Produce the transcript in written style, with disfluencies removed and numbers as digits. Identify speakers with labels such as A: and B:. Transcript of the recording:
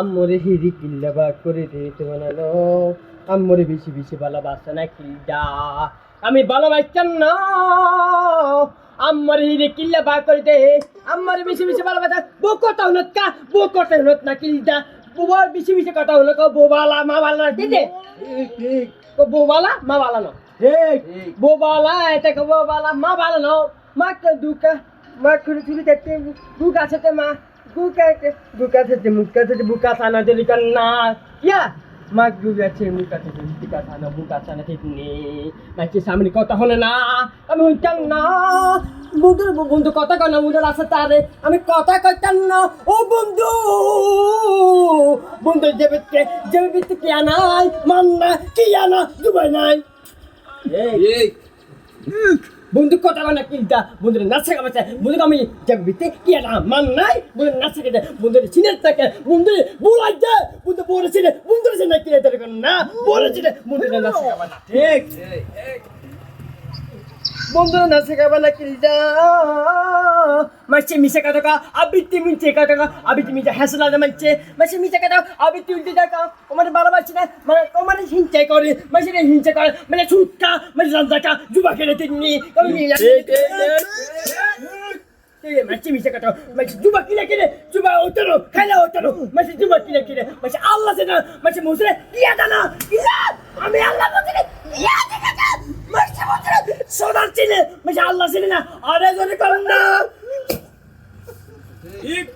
A: আম্মরে হিরি কিল্লা বা করে দিতে বানানো আম্মরে বেশি বেশি ভালোবাসা না কিল্লা আমি ভালোবাসতাম না আম্মরে হিরি কিল্লা বা করে দে আম্মরে বেশি বেশি ভালোবাসা বউ কথা হলত কা বউ কথা হলত না কিল্লা বুবার বেশি বেশি কথা হলো কো বোবালা মা বালা না দিদে ঠিক কো বোবালা মা বালা না ঠিক বোবালা এটা কো বোবালা মা বালা না মা কে দুকা মা করে তুই দেখতে দুকা আছে মা buka saja muka saja buka sana jadi kena ya mak juga sih muka saja buka sana sini macam sama di kota hona na kami hujan na bundu kota kana bundu rasa tare kami kota na oh bundu jebit kia nai mana kia na Dubai nai বন্ধু কথা না কিনতা বন্ধুর নাচা কামাচ্ছে বন্ধু আমি যাবিতে কি না মান নাই বন্ধু নাচা কেটে বন্ধুর চিনের থাকে বন্ধু বলাই দে বন্ধু বলেছিল বন্ধুর চিনে কিনে তোর না বলেছিল বন্ধুর নাচা কামাচ্ছে ঠিক বন্ধুর নাচা কামানা কিনতা মাসে মিশে কথা আবিতি মিছে কথা আবিতি মিছে হাসলা না মাসে মিছে কথা আবিতি উল্টে দেখা আমার ভালোবাসি না মানে তোমার হিংসা করে মাসে হিংসা করে মানে ছুটকা মানে জানজাকা জুবা খেলে তিনি মাসে মিছে কথা মাসে জুবা কিনে জুবা ওতরো খাইলা ওতরো মাসে জুবা কিনে মাসে আল্লাহ সে না মাসে মুসরে ইয়া দানা ইয়া আমি আল্লাহ বলছি ইয়া দেখা মাসে মুসরে সোনার চিনে মাসে আল্লাহ চিনে না আরে জোরে করুন না ঠিক